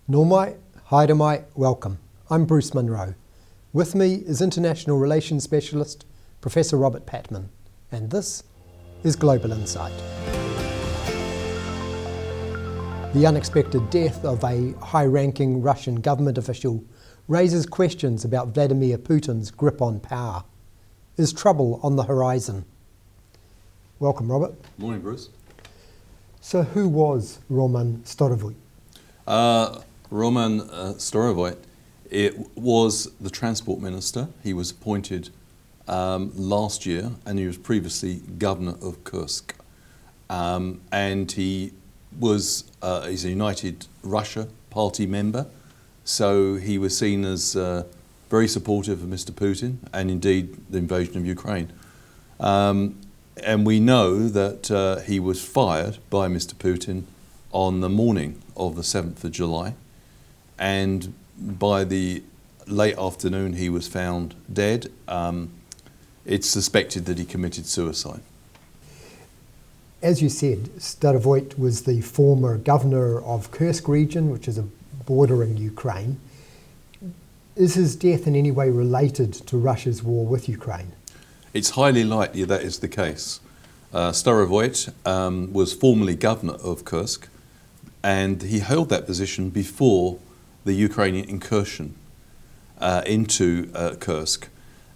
Normai, haere welcome. I'm Bruce Munro. With me is International Relations Specialist Professor Robert Patman, and this is Global Insight. The unexpected death of a high-ranking Russian government official raises questions about Vladimir Putin's grip on power. Is trouble on the horizon? Welcome, Robert. Morning, Bruce. So who was Roman Starovoyt? Roman Starovoyt, it was the transport minister. He was appointed last year, and he was previously governor of Kursk. And he was he's a United Russia party member, so he was seen as very supportive of Mr. Putin and indeed the invasion of Ukraine. And we know that he was fired by Mr. Putin on the morning of the 7th of July. And by the late afternoon, he was found dead. It's suspected that he committed suicide. As you said, Starovoyt was the former governor of Kursk region, which is a bordering Ukraine. Is his death in any way related to Russia's war with Ukraine? It's highly likely that is the case. Starovoyt was formerly governor of Kursk, and he held that position before the Ukrainian incursion into Kursk.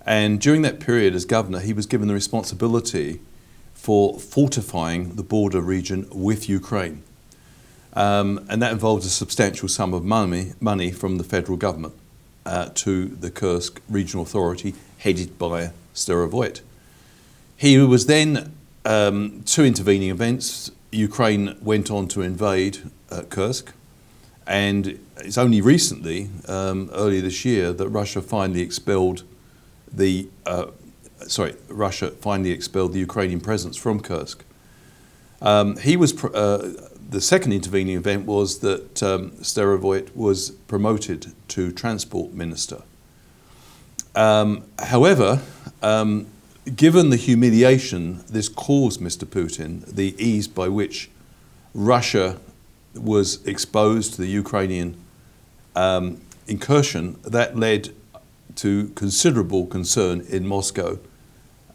And during that period as governor, he was given the responsibility for fortifying the border region with Ukraine. And that involved a substantial sum of money from the federal government to the Kursk regional authority headed by Starovoyt. He was then, two intervening events. Ukraine went on to invade Kursk, and it's only recently, earlier this year, that Russia finally expelled the Ukrainian presence from Kursk. The second intervening event was that Starovoyt was promoted to transport minister. However, given the humiliation this caused Mr. Putin, the ease by which Russia was exposed to the Ukrainian incursion, that led to considerable concern in Moscow.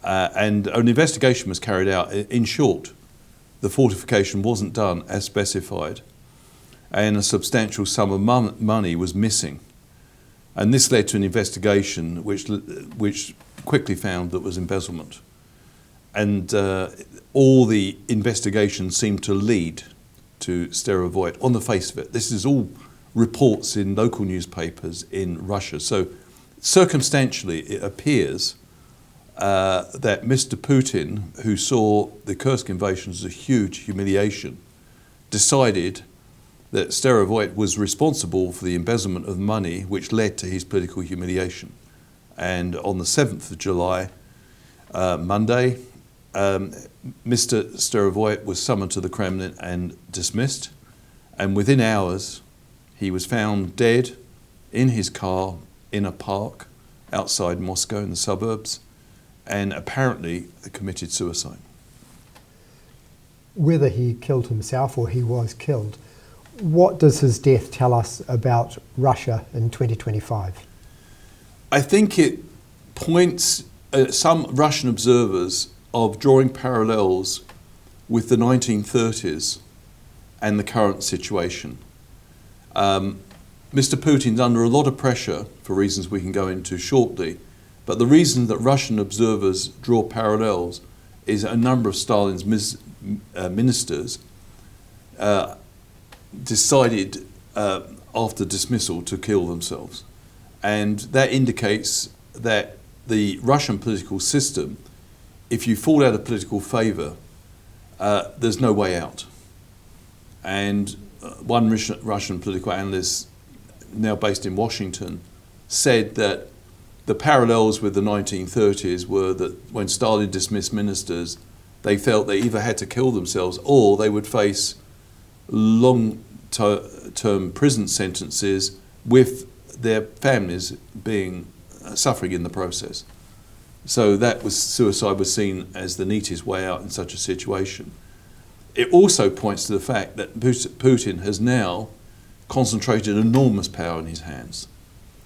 And an investigation was carried out. In short, the fortification wasn't done as specified, and a substantial sum of money was missing. And this led to an investigation which quickly found that was embezzlement. And all the investigations seemed to lead to Starovoyt on the face of it. This is all reports in local newspapers in Russia. So circumstantially, it appears that Mr. Putin, who saw the Kursk invasion as a huge humiliation, decided that Starovoyt was responsible for the embezzlement of money which led to his political humiliation. And on the 7th of July, Monday, Mr. Starovoyt was summoned to the Kremlin and dismissed. And within hours, he was found dead in his car in a park outside Moscow in the suburbs, and apparently committed suicide. Whether he killed himself or he was killed, what does his death tell us about Russia in 2025? I think it points some Russian observers of drawing parallels with the 1930s and the current situation. Mr. Putin's under a lot of pressure for reasons we can go into shortly, but the reason that Russian observers draw parallels is a number of Stalin's ministers decided after dismissal to kill themselves. And that indicates that the Russian political system, if you fall out of political favour, there's no way out. And one Russian political analyst, now based in Washington, said that the parallels with the 1930s were that when Stalin dismissed ministers, they felt they either had to kill themselves or they would face long-term prison sentences with their families being suffering in the process. So suicide was seen as the neatest way out in such a situation. It also points to the fact that Putin has now concentrated enormous power in his hands.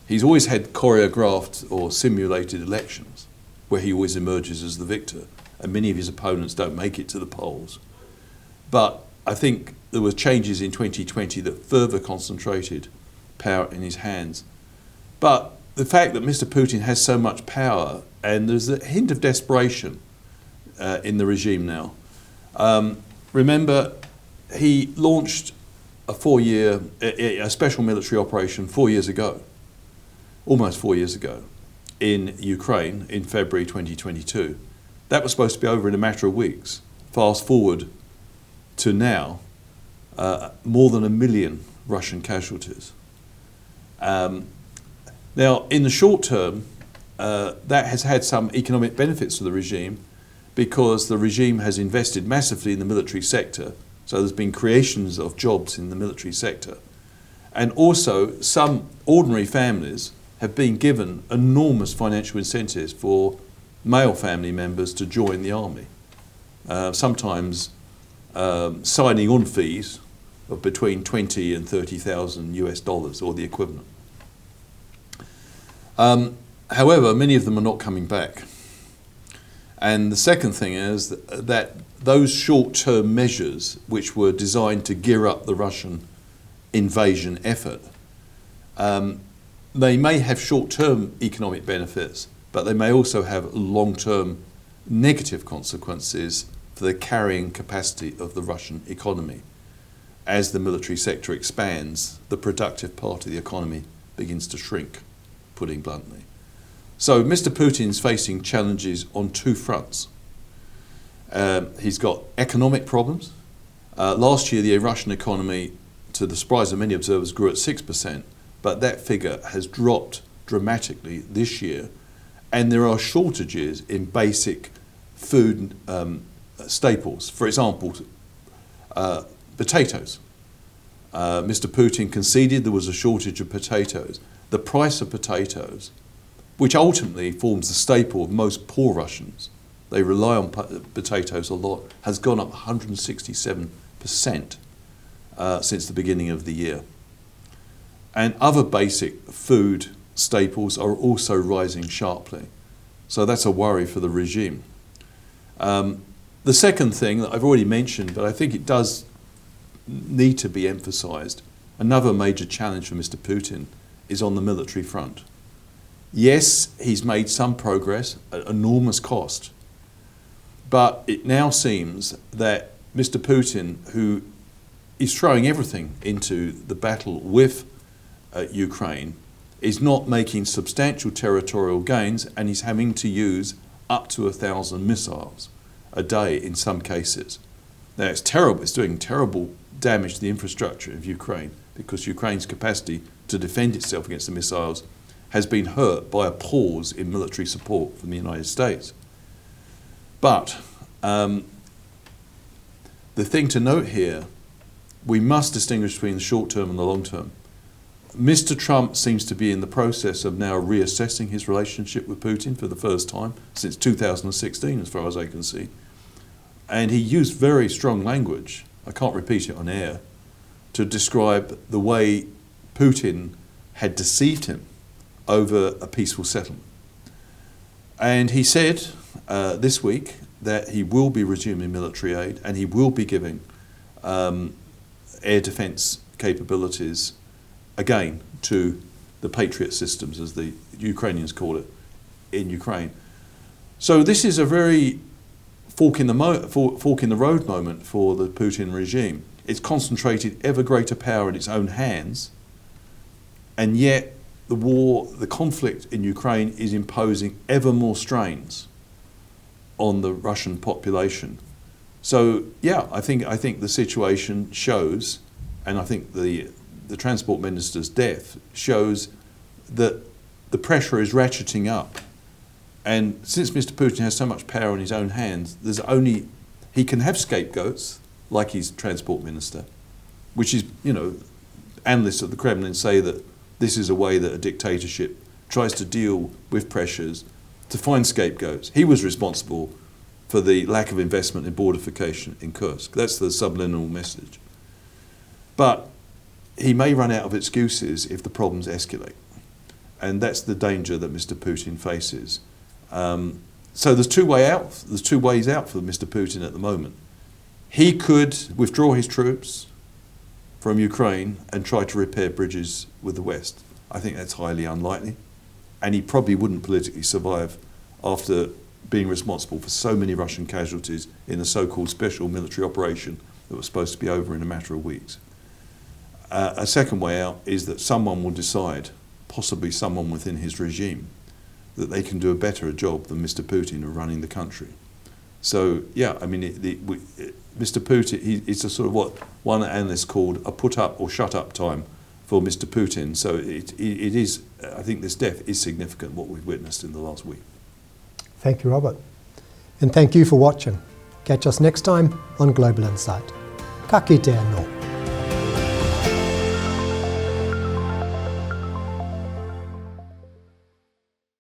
He's always had choreographed or simulated elections where he always emerges as the victor, and many of his opponents don't make it to the polls. But I think there were changes in 2020 that further concentrated power in his hands. But the fact that Mr. Putin has so much power, and there's a hint of desperation in the regime now. Remember, he launched a special military operation 4 years ago, almost 4 years ago, in Ukraine in February 2022. That was supposed to be over in a matter of weeks. Fast forward to now, more than 1 million Russian casualties. Now, in the short term, that has had some economic benefits to the regime because the regime has invested massively in the military sector. So there's been creations of jobs in the military sector. And also, some ordinary families have been given enormous financial incentives for male family members to join the army. Sometimes signing on fees of between 20 and 30,000 US dollars or the equivalent. However, many of them are not coming back. And the second thing is that those short-term measures, which were designed to gear up the Russian invasion effort, they may have short-term economic benefits, but they may also have long-term negative consequences for the carrying capacity of the Russian economy. As the military sector expands, the productive part of the economy begins to shrink, putting bluntly. So Mr. Putin's facing challenges on two fronts. He's got economic problems. Last year, the Russian economy, to the surprise of many observers, grew at 6%, but that figure has dropped dramatically this year, and there are shortages in basic food staples. For example, potatoes. Mr. Putin conceded there was a shortage of potatoes. The price of potatoes, which ultimately forms the staple of most poor Russians, they rely on potatoes a lot, has gone up 167% since the beginning of the year. And other basic food staples are also rising sharply. So that's a worry for the regime. The second thing that I've already mentioned, but I think it does need to be emphasised, another major challenge for Mr. Putin is on the military front. Yes, he's made some progress at enormous cost, but it now seems that Mr. Putin, who is throwing everything into the battle with Ukraine, is not making substantial territorial gains, and he's having to use up to 1,000 missiles a day in some cases. Now, it's terrible. It's doing terrible damage to the infrastructure of Ukraine because Ukraine's capacity to defend itself against the missiles has been hurt by a pause in military support from the United States. But the thing to note here, we must distinguish between the short term and the long term. Mr. Trump seems to be in the process of now reassessing his relationship with Putin for the first time since 2016, as far as I can see. And he used very strong language, I can't repeat it on air, to describe the way Putin had deceived him over a peaceful settlement. And he said this week that he will be resuming military aid and he will be giving air defence capabilities again to the Patriot systems, as the Ukrainians call it, in Ukraine. So this is a very fork in the road moment for the Putin regime. It's concentrated ever greater power in its own hands, and yet the conflict in Ukraine is imposing ever more strains on the Russian population. So yeah, I think the situation shows, and I think the transport minister's death shows that the pressure is ratcheting up. And since Mr. Putin has so much power in his own hands, he can have scapegoats, like his transport minister, which is, analysts at the Kremlin say that this is a way that a dictatorship tries to deal with pressures to find scapegoats. He was responsible for the lack of investment in borderfication in Kursk. That's the subliminal message. But he may run out of excuses if the problems escalate. And that's the danger that Mr. Putin faces. So there's two ways out for Mr. Putin at the moment. He could withdraw his troops from Ukraine and try to repair bridges with the West. I think that's highly unlikely. And he probably wouldn't politically survive after being responsible for so many Russian casualties in a so-called special military operation that was supposed to be over in a matter of weeks. A second way out is that someone will decide, possibly someone within his regime, that they can do a better job than Mr. Putin of running the country. So, yeah, I mean, Mr. Putin, it's a sort of what one analyst called a put up or shut up time for Mr. Putin. So it is, I think this death is significant, what we've witnessed in the last week. Thank you, Robert. And thank you for watching. Catch us next time on Global Insight. Ka kite anō.